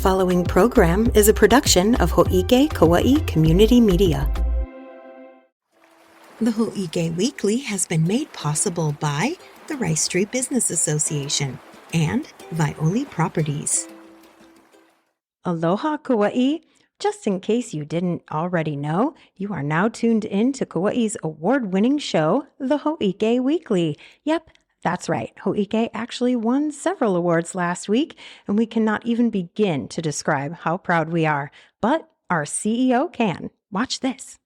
The following program is a production of Hō'ike Kauai Community Media. The Hō'ike Weekly has been made possible by the Rice Street Business Association and Violi Properties. Aloha, Kauai! Just in case you didn't already know, you are now tuned in to Kauai's award-winning show, the Hō'ike Weekly. Yep, that's right. Hō'ike actually won several awards last week, and we cannot even begin to describe how proud we are. But our CEO can. Watch this.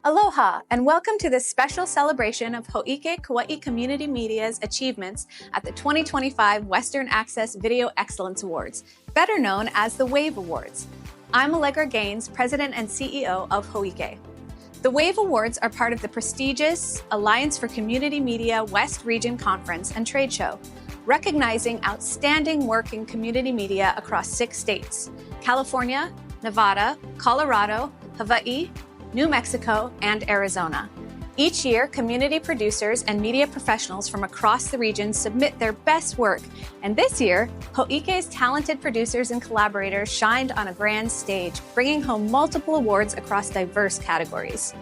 Aloha, and welcome to this special celebration of Hō'ike Kauai Community Media's achievements at the 2025 Western Access Video Excellence Awards, better known as the WAVE Awards. I'm Allegra Gaines, President and CEO of Hō'ike. The WAVE Awards are part of the prestigious Alliance for Community Media West Region Conference and Trade Show, recognizing outstanding work in community media across 6 states: California, Nevada, Colorado, Hawaii, New Mexico, and Arizona. Each year, community producers and media professionals from across the region submit their best work, and this year, Hō'ike's talented producers and collaborators shined on a grand stage, bringing home multiple awards across diverse categories.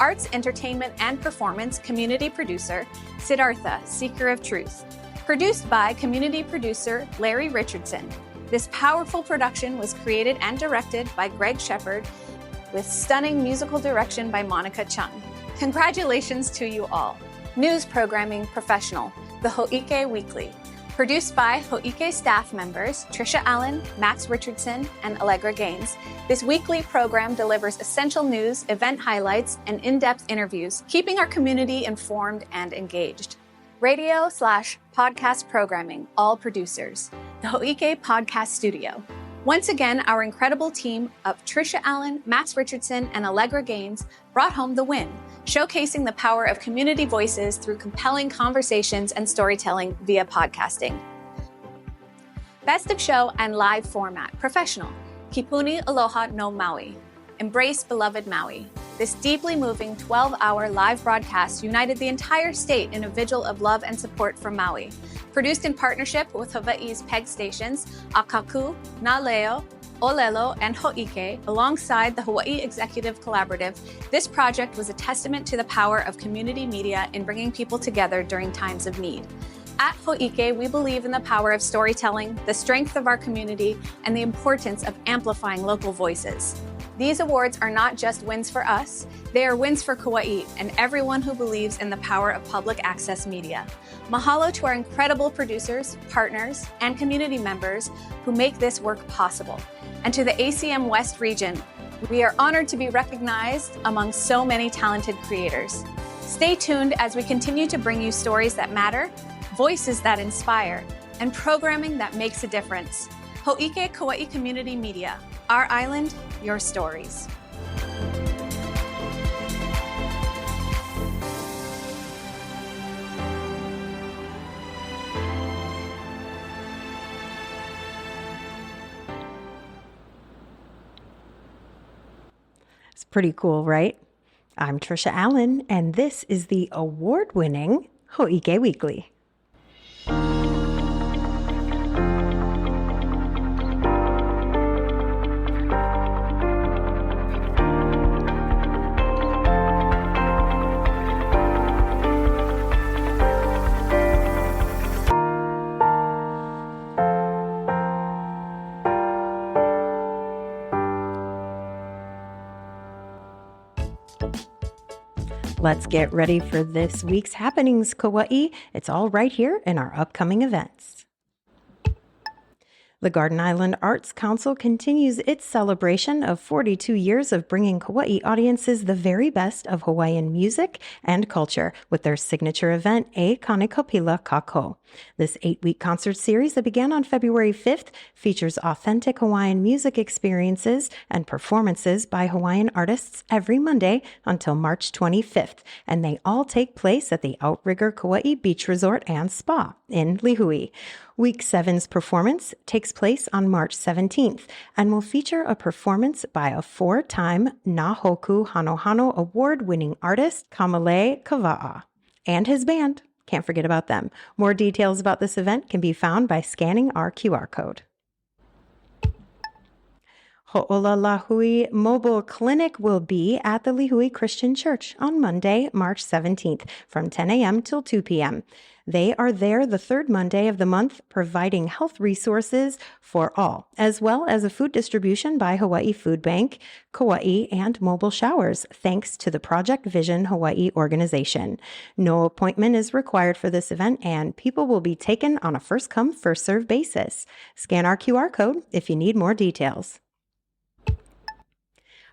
Arts, Entertainment, and Performance Community Producer, Siddhartha, Seeker of Truth. Produced by community producer Larry Richardson. This powerful production was created and directed by Greg Shepard, with stunning musical direction by Monica Chung. Congratulations to you all. News Programming Professional, the Hō'ike Weekly. Produced by Hō'ike staff members Trisha Allen, Max Richardson, and Allegra Gaines. This weekly program delivers essential news, event highlights, and in-depth interviews, keeping our community informed and engaged. Radio/podcast programming, all producers. The Hō'ike Podcast Studio. Once again, our incredible team of Trisha Allen, Max Richardson, and Allegra Gaines brought home the win, showcasing the power of community voices through compelling conversations and storytelling via podcasting. Best of Show and Live Format, Professional, Kipuni Aloha no Maui, Embrace Beloved Maui. This deeply moving 12-hour live broadcast united the entire state in a vigil of love and support for Maui. Produced in partnership with Hawaii's PEG stations, Akaku, Nāleo, Olelo, and Hō'ike, alongside the Hawaii Executive Collaborative, this project was a testament to the power of community media in bringing people together during times of need. At Hō'ike, we believe in the power of storytelling, the strength of our community, and the importance of amplifying local voices. These awards are not just wins for us, they are wins for Kauai and everyone who believes in the power of public access media. Mahalo to our incredible producers, partners, and community members who make this work possible. And to the ACM West region, we are honored to be recognized among so many talented creators. Stay tuned as we continue to bring you stories that matter, voices that inspire, and programming that makes a difference. Hō'ike Kauai Community Media. Our island, your stories. It's pretty cool, right? I'm Trisha Allen, and this is the award-winning Hō'ike Weekly. Let's get ready for this week's happenings, Kauai. It's all right here in our upcoming events. The Garden Island Arts Council continues its celebration of 42 years of bringing Kauai audiences the very best of Hawaiian music and culture with their signature event, A Kanikapila Kakou. This 8-week concert series that began on February 5th features authentic Hawaiian music experiences and performances by Hawaiian artists every Monday until March 25th, and they all take place at the Outrigger Kauai Beach Resort and Spa in Līhu. Week 7's performance takes takes place on March 17th and will feature a performance by a 4-time Nahoku Hanohano award-winning artist, Kamalei Kawa, and his band. Can't forget about them. More details about this event can be found by scanning our QR code. Lahui Mobile Clinic will be at the Līhu Christian Church on Monday, March 17th from 10 a.m. till 2 p.m. They are there the third Monday of the month, providing health resources for all, as well as a food distribution by Hawaii Food Bank, Kauai, and mobile showers, thanks to the Project Vision Hawaii organization. No appointment is required for this event, and people will be taken on a first-come, first-served basis. Scan our QR code if you need more details.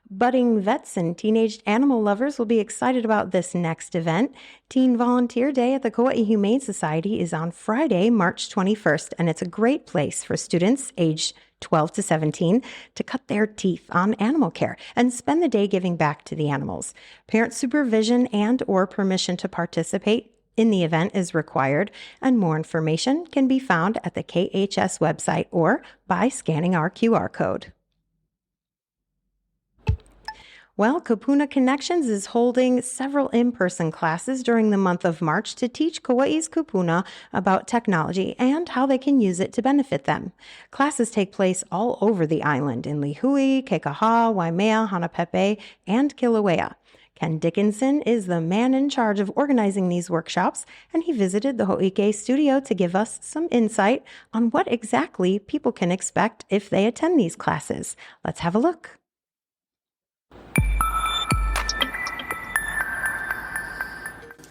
Budding vets and teenage animal lovers will be excited about this next event. Teen Volunteer Day at the Kauai Humane Society is on Friday, March 21st, and it's a great place for students aged 12 to 17 to cut their teeth on animal care and spend the day giving back to the animals. Parent supervision and or permission to participate in the event is required, and more information can be found at the KHS website or by scanning our QR code. Well, Kupuna Connections is holding several in-person classes during the month of March to teach Kauai's kupuna about technology and how they can use it to benefit them. Classes take place all over the island in Līhu, Kekaha, Waimea, Hanapepe, and Kilauea. Ken Dickinson is the man in charge of organizing these workshops, and he visited the Hō'ike studio to give us some insight on what exactly people can expect if they attend these classes. Let's have a look.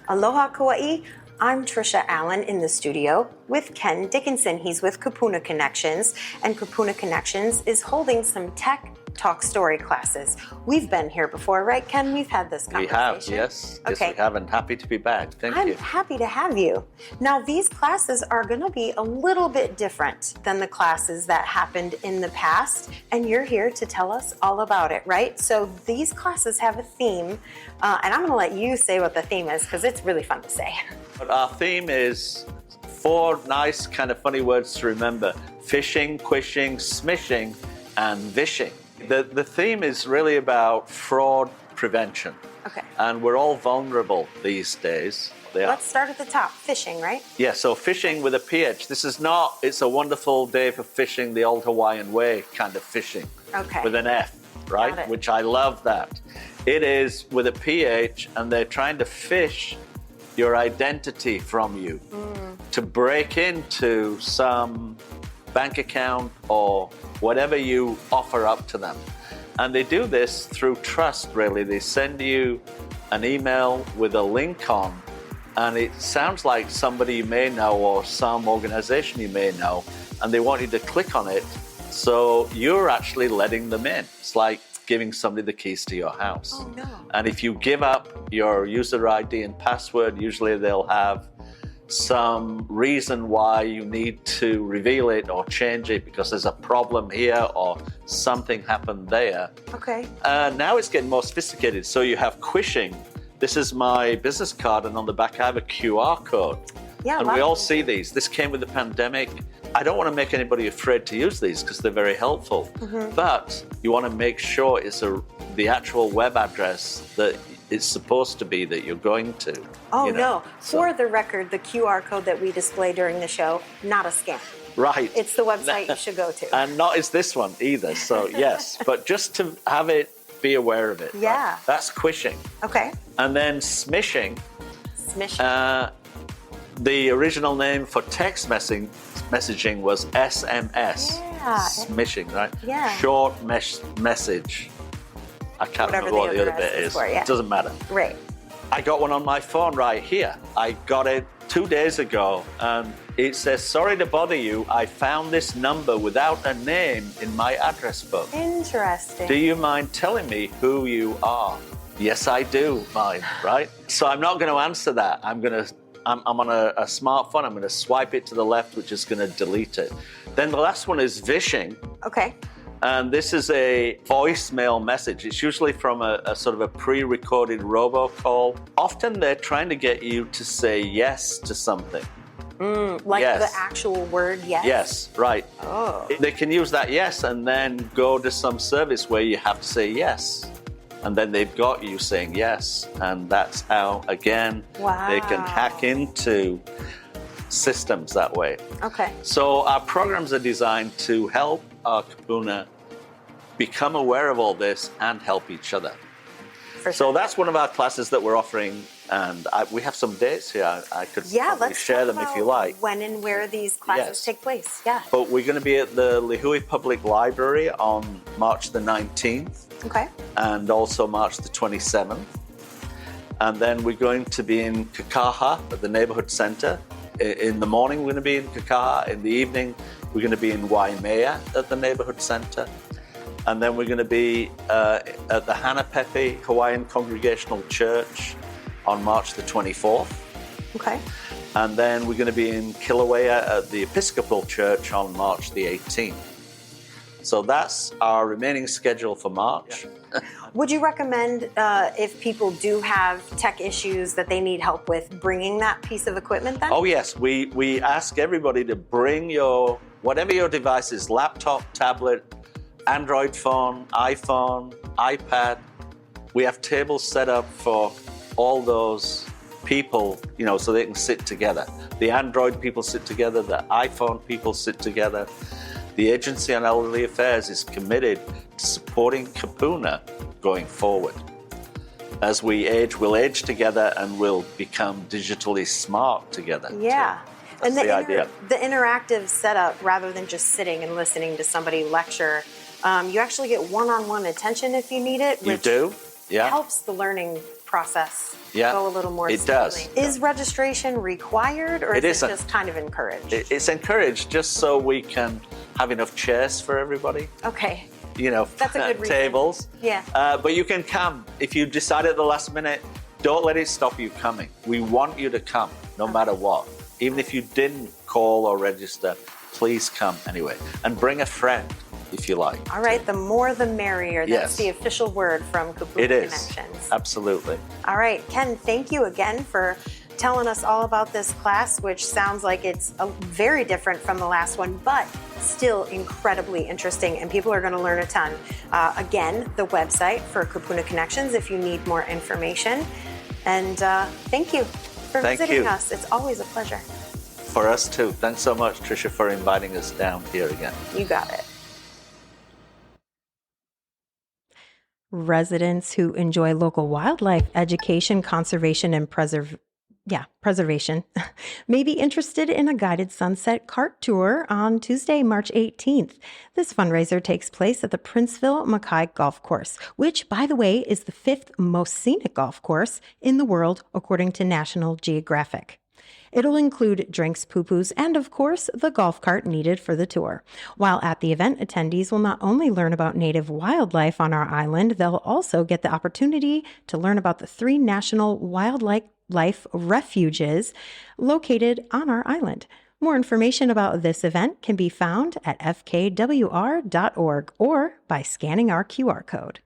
Aloha Kauai, I'm Trisha Allen in the studio with Ken Dickinson. He's with Kupuna Connections, and Kupuna Connections is holding some tech talk story classes. We've been here before, right, Ken? We've had this conversation. We have, yes. Okay. Yes, we have, and happy to be back. Thank you. I'm happy to have you. Now, these classes are going to be a little bit different than the classes that happened in the past, and you're here to tell us all about it, right? So these classes have a theme, and I'm going to let you say what the theme is because it's really fun to say. But our theme is 4 nice kind of funny words to remember: fishing, quishing, smishing, and vishing. The theme is really about fraud prevention. Okay. And we're all vulnerable these days. Let's start at the top. Fishing, right? Yeah, so fishing with a PH. This is not, it's a wonderful day for fishing the old Hawaiian way kind of fishing. Okay. With an F, right? Which I love that. It is with a PH, and they're trying to fish your identity from you to break into some bank account or whatever you offer up to them. And they do this through trust, really. They send you an email with a link on, and it sounds like somebody you may know or some organization you may know, and they want you to click on it, so you're actually letting them in. It's like giving somebody the keys to your house. Oh, no. And if you give up your user ID and password, usually they'll have some reason why you need to reveal it or change it because there's a problem here or something happened there. Okay. Now it's getting more sophisticated. So you have quishing. This is my business card, and on the back I have a QR code. Yeah, and we all see these. This came with the pandemic. I don't want to make anybody afraid to use these because they're very helpful. But you want to make sure it's the actual web address that it's supposed to be that you're going to. Oh, no. For the record, the QR code that we display during the show, not a scam. Right. It's the website you should go to. And not is this one either. So, yes. But just to have it, be aware of it. Yeah. Right? That's quishing. Okay. And then smishing. Smishing. The original name for text messaging was SMS. Yeah. Smishing, right? Yeah. Short message. I can't remember what the other bit is. Yeah. It doesn't matter. Right. I got one on my phone right here. I got it 2 days ago, and it says, "Sorry to bother you. I found this number without a name in my address book. Interesting. Do you mind telling me who you are?" Yes, I do mind, right? So I'm not going to answer that. I'm on a smartphone. I'm going to swipe it to the left, which is going to delete it. Then the last one is vishing. Okay. And this is a voicemail message. It's usually from a sort of a pre-recorded robocall. Often they're trying to get you to say yes to something. Like Yes. the actual word yes? Yes, right. Oh. They can use that yes and then go to some service where you have to say yes. And then they've got you saying yes. And that's how, again, they can hack into systems that way. Okay. So our programs are designed to help our kupuna become aware of all this and help each other. So that's one of our classes that we're offering, and we have some dates here. I could probably let's share talk them if about you like. when and where these classes Yes. take place. Yeah. But we're going to be at the Līhu Public Library on March the 19th Okay. and also March the 27th. And then we're going to be in Kakaha at the neighborhood center. In the morning, we're going to be in Kakaha. In the evening, we're going to be in Waimea at the neighborhood center. And then we're going to be at the Hanapepe Hawaiian Congregational Church on March the 24th. Okay. And then we're going to be in Kilauea at the Episcopal Church on March the 18th. So that's our remaining schedule for March. Would you recommend if people do have tech issues that they need help with bringing that piece of equipment then? Oh yes, we ask everybody to bring whatever your device is, laptop, tablet, Android phone, iPhone, iPad. We have tables set up for all those people, so they can sit together. The Android people sit together, the iPhone people sit together. The Agency on Elderly Affairs is committed to supporting kupuna going forward. As we age, we'll age together and we'll become digitally smart together. Yeah. That's the idea. The interactive setup, rather than just sitting and listening to somebody lecture, you actually get one-on-one attention if you need it. You do? Yeah. Helps the learning process go a little more it smoothly. does. Is registration required, or is it isn't. just kind of encouraged? It's encouraged just so we can have enough chairs for everybody. Okay. That's a good reason. Tables. Yeah. But you can come. If you decide at the last minute, don't let it stop you coming. We want you to come, no matter what. Even if you didn't call or register, please come anyway. And bring a friend, if you like. All right, the more the merrier. That's Yes. the official word from Kupuna It is. Connections. Absolutely. All right, Ken, thank you again for telling us all about this class, which sounds like it's very different from the last one, but still incredibly interesting, and people are going to learn a ton. Again, the website for Kupuna Connections if you need more information. And thank you for visiting us. It's always a pleasure. For us too. Thanks so much, Tricia, for inviting us down here again. You got it. Residents who enjoy local wildlife education, conservation, and preservation may be interested in a guided sunset cart tour on Tuesday, March 18th. This fundraiser takes place at the Princeville Mackay Golf Course, which, by the way, is the 5th most scenic golf course in the world, according to National Geographic. It'll include drinks, poo-poos, and of course, the golf cart needed for the tour. While at the event, attendees will not only learn about native wildlife on our island, they'll also get the opportunity to learn about the 3 national wildlife refuges located on our island. More information about this event can be found at fkwr.org or by scanning our QR code.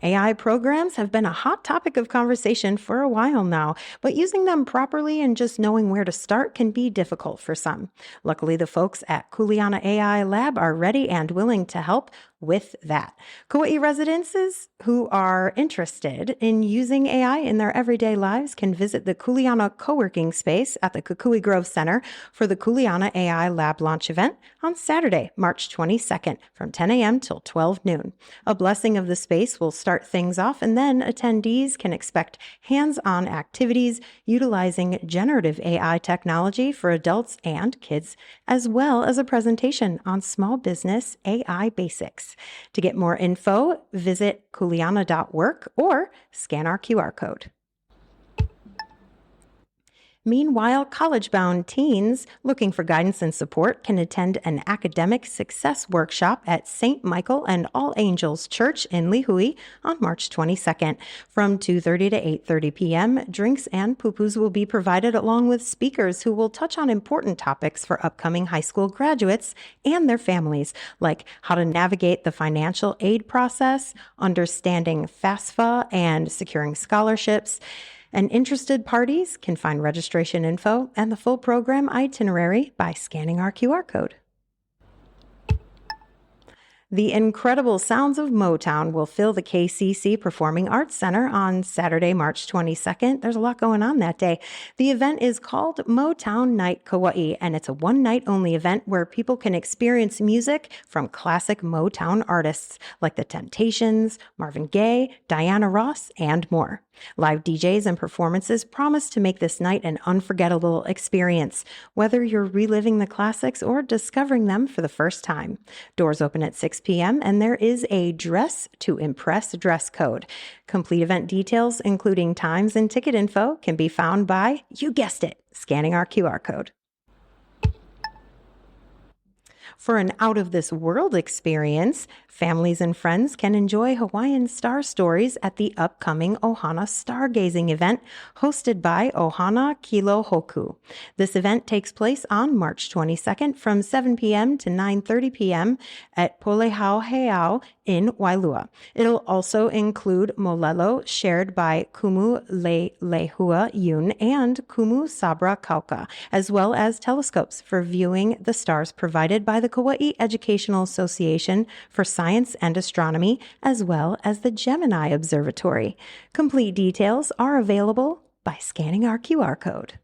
AI programs have been a hot topic of conversation for a while now, but using them properly and just knowing where to start can be difficult for some. Luckily, the folks at Kuleana AI Lab are ready and willing to help with that. Kauai residents who are interested in using AI in their everyday lives can visit the Kuleana co-working space at the Kukui Grove Center for the Kuleana AI Lab launch event on Saturday, March 22nd from 10 a.m. till 12 noon. A blessing of the space will start things off, and then attendees can expect hands-on activities utilizing generative AI technology for adults and kids, as well as a presentation on small business AI basics. To get more info, visit kuleana.work or scan our QR code. Meanwhile, college-bound teens looking for guidance and support can attend an academic success workshop at St. Michael and All Angels Church in Līhu on March 22nd. From 2:30 to 8:30 p.m., drinks and poo-poos will be provided along with speakers who will touch on important topics for upcoming high school graduates and their families, like how to navigate the financial aid process, understanding FAFSA and securing scholarships, And interested parties can find registration info and the full program itinerary by scanning our QR code. The incredible sounds of Motown will fill the KCC Performing Arts Center on Saturday, March 22nd. There's a lot going on that day. The event is called Motown Night Kauai, and it's a one-night-only event where people can experience music from classic Motown artists like The Temptations, Marvin Gaye, Diana Ross, and more. Live DJs and performances promise to make this night an unforgettable experience, whether you're reliving the classics or discovering them for the first time. Doors open at 6 p.m. and there is a dress to impress dress code. Complete event details, including times and ticket info, can be found by, you guessed it, scanning our QR code. For an out-of-this-world experience, families and friends can enjoy Hawaiian star stories at the upcoming Ohana Stargazing event hosted by Ohana Kilo Hoku. This event takes place on March 22nd from 7 p.m. to 9:30 p.m. at Polihua Heiau in Wailua. It'll also include molelo shared by Kumu Lehua Yun and Kumu Sabra Kauka, as well as telescopes for viewing the stars provided by the Kauai Educational Association for Science and Astronomy, as well as the Gemini Observatory. Complete details are available by scanning our QR code.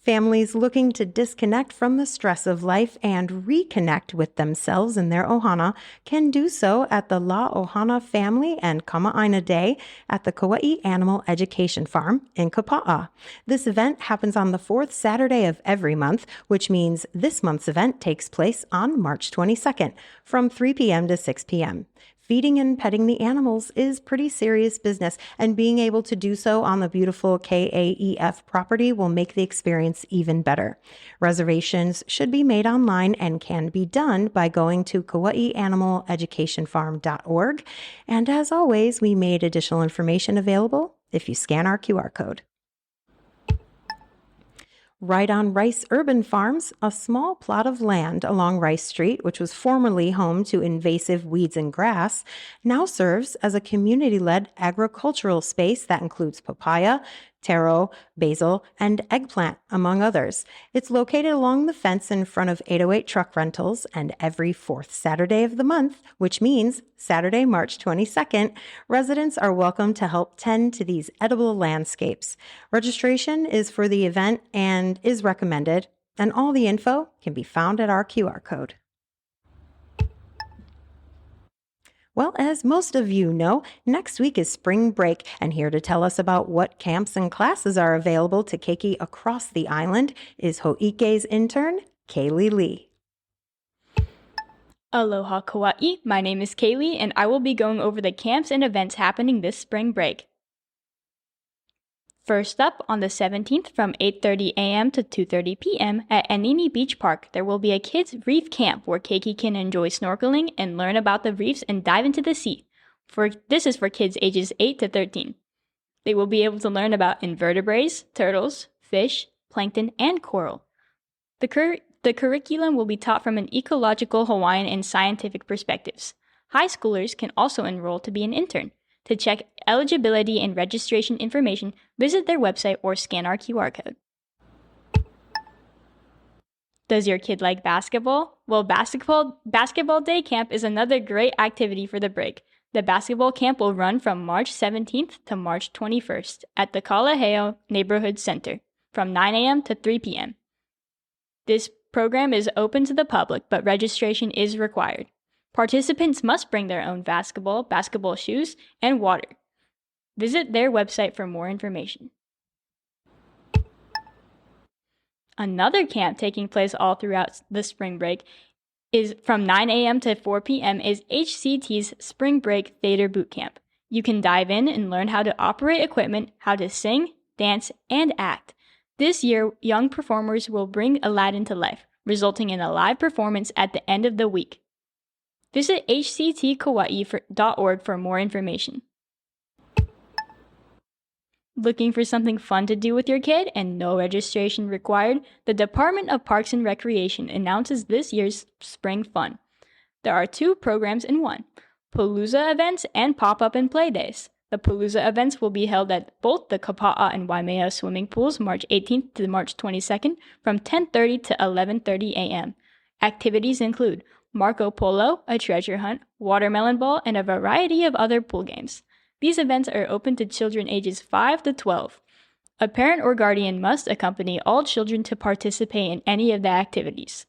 Families looking to disconnect from the stress of life and reconnect with themselves and their ohana can do so at the La Ohana Family and Kama'aina Day at the Kauai Animal Education Farm in Kapa'a. This event happens on the fourth Saturday of every month, which means this month's event takes place on March 22nd from 3 p.m. to 6 p.m. Feeding and petting the animals is pretty serious business, and being able to do so on the beautiful KAEF property will make the experience even better. Reservations should be made online and can be done by going to KauaiAnimalEducationFarm.org. And as always, we made additional information available if you scan our QR code. Right on Rice Urban Farms, a small plot of land along Rice Street, which was formerly home to invasive weeds and grass, now serves as a community-led agricultural space that includes papaya, taro, basil, and eggplant, among others. It's located along the fence in front of 808 Truck Rentals, and every fourth Saturday of the month, which means Saturday, March 22nd, residents are welcome to help tend to these edible landscapes. Registration is for the event and is recommended, and all the info can be found at our QR code. Well, as most of you know, next week is spring break, and here to tell us about what camps and classes are available to keiki across the island is Hō'ike's intern, Kaylee Lee. Aloha Kauai, my name is Kaylee, and I will be going over the camps and events happening this spring break. First up, on the 17th from 8:30 a.m. to 2:30 p.m. at Anini Beach Park, there will be a kids' reef camp where keiki can enjoy snorkeling and learn about the reefs and dive into the sea. This is for kids ages 8 to 13. They will be able to learn about invertebrates, turtles, fish, plankton, and coral. The curriculum will be taught from an ecological, Hawaiian, and scientific perspectives. High schoolers can also enroll to be an intern. To check eligibility and registration information, visit their website or scan our QR code. Does your kid like basketball? Well, basketball day camp is another great activity for the break. The basketball camp will run from March 17th to March 21st at the Kalaheo Neighborhood Center from 9 a.m. to 3 p.m. This program is open to the public, but registration is required. Participants must bring their own basketball shoes, and water. Visit their website for more information. Another camp taking place all throughout the spring break is from 9 a.m. to 4 p.m. is HCT's Spring Break Theater Boot Camp. You can dive in and learn how to operate equipment, how to sing, dance, and act. This year, young performers will bring Aladdin to life, resulting in a live performance at the end of the week. Visit hctkauai.org for more information. Looking for something fun to do with your kid and no registration required? The Department of Parks and Recreation announces this year's Spring Fun. There are 2 programs in one, Palooza events and pop-up and play days. The Palooza events will be held at both the Kapa'a and Waimea swimming pools March 18th to March 22nd from 10:30 to 11:30 a.m. Activities include Marco Polo, a treasure hunt, watermelon ball, and a variety of other pool games. These events are open to children ages 5 to 12. A parent or guardian must accompany all children to participate in any of the activities.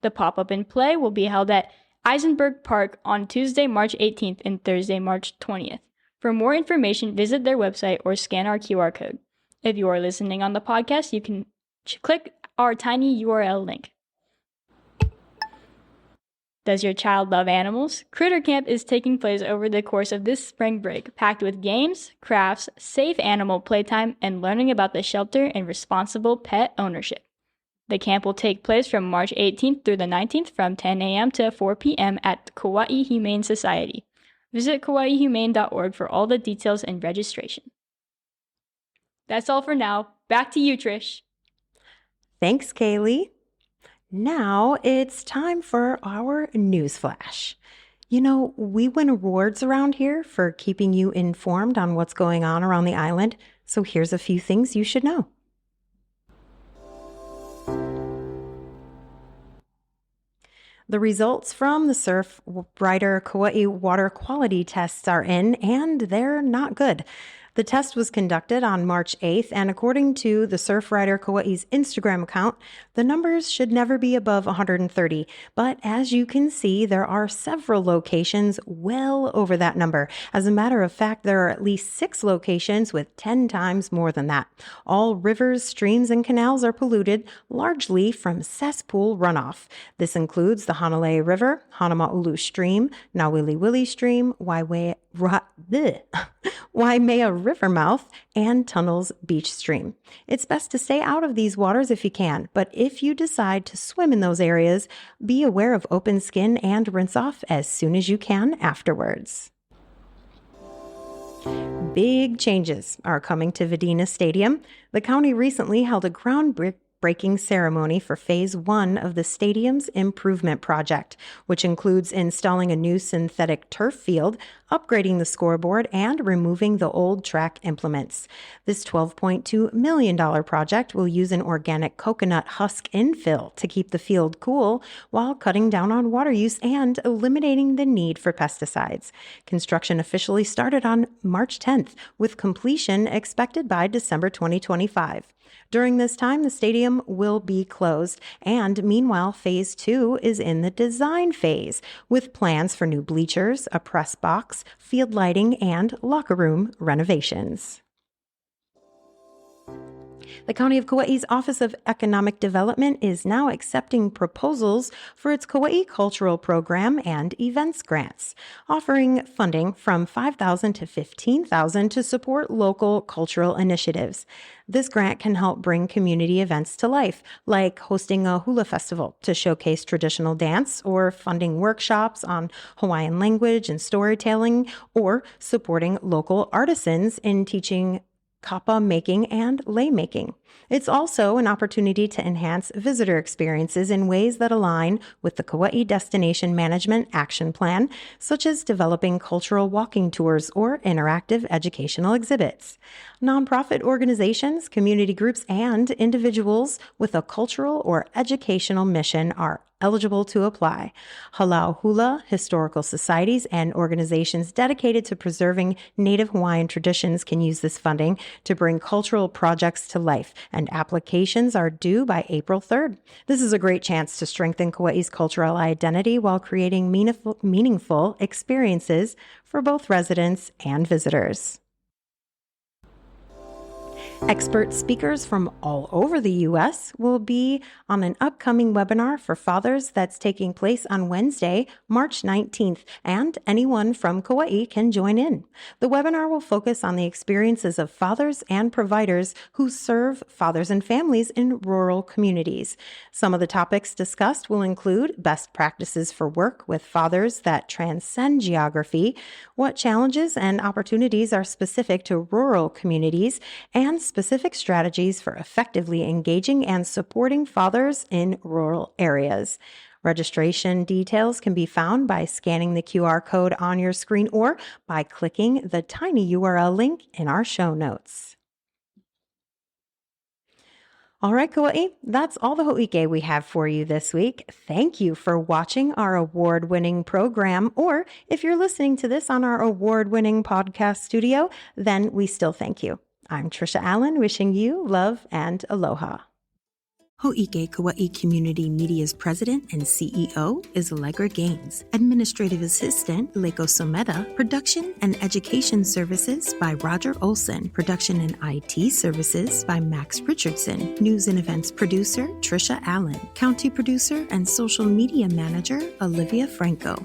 The pop-up and play will be held at Eisenberg Park on Tuesday, March 18th and Thursday, March 20th. For more information, visit their website or scan our QR code. If you are listening on the podcast, you can click our tiny URL link. Does your child love animals? Critter Camp is taking place over the course of this spring break, packed with games, crafts, safe animal playtime, and learning about the shelter and responsible pet ownership. The camp will take place from March 18th through the 19th from 10 a.m. to 4 p.m. at Kauai Humane Society. Visit kawaihumane.org for all the details and registration. That's all for now. Back to you, Trish. Thanks, Kaylee. Now it's time for our news flash. You know, we win awards around here for keeping you informed on what's going on around the island, so here's a few things you should know. The results from the Surfrider Kaua water quality tests are in, and they're not good. The test was conducted on March 8th, and according to the Surfrider Kauai's Instagram account, the numbers should never be above 130. But as you can see, there are several locations well over that number. As a matter of fact, there are at least 6 locations with 10 times more than that. All rivers, streams, and canals are polluted, largely from cesspool runoff. This includes the Hanalei River, Hanamaulu Stream, Nawiliwili Stream, Waimea River Mouth, and Tunnels Beach Stream. It's best to stay out of these waters if you can, but if you decide to swim in those areas, be aware of open skin and rinse off as soon as you can afterwards. Big changes are coming to Vidinha Stadium. The county recently held a groundbreaking ceremony for Phase 1 of the stadium's improvement project, which includes installing a new synthetic turf field, upgrading the scoreboard, and removing the old track implements. This $12.2 million project will use an organic coconut husk infill to keep the field cool while cutting down on water use and eliminating the need for pesticides. Construction officially started on March 10th, with completion expected by December 2025. During this time, the stadium will be closed, and meanwhile, Phase 2 is in the design phase, with plans for new bleachers, a press box, field lighting, and locker room renovations. The County of Kauai's Office of Economic Development is now accepting proposals for its Kauai Cultural Program and Events Grants, offering funding from $5,000 to $15,000 to support local cultural initiatives. This grant can help bring community events to life, like hosting a hula festival to showcase traditional dance, or funding workshops on Hawaiian language and storytelling, or supporting local artisans in teaching kapa making and lei making. It's also an opportunity to enhance visitor experiences in ways that align with the Kauai Destination Management Action Plan, such as developing cultural walking tours or interactive educational exhibits. Nonprofit organizations, community groups, and individuals with a cultural or educational mission are eligible to apply. Halau Hula, historical societies, and organizations dedicated to preserving Native Hawaiian traditions can use this funding to bring cultural projects to life, and applications are due by April 3rd. This is a great chance to strengthen Kauai's cultural identity while creating meaningful experiences for both residents and visitors. Expert speakers from all over the U.S. will be on an upcoming webinar for fathers that's taking place on Wednesday, March 19th, and anyone from Kauai can join in. The webinar will focus on the experiences of fathers and providers who serve fathers and families in rural communities. Some of the topics discussed will include best practices for work with fathers that transcend geography, what challenges and opportunities are specific to rural communities, and specific strategies for effectively engaging and supporting fathers in rural areas. Registration details can be found by scanning the QR code on your screen or by clicking the tiny URL link in our show notes. All right, Kauai, that's all the Hō'ike we have for you this week. Thank you for watching our award-winning program, or if you're listening to this on our award-winning podcast studio, then we still thank you. I'm Trisha Allen, wishing you love and aloha. Hō'ike Kauai Community Media's president and CEO is Allegra Gaines. Administrative assistant, Leiko Someta. Production and education services by Roger Olson. Production and IT services by Max Richardson. News and events producer, Trisha Allen. County producer and social media manager, Olivia Franco.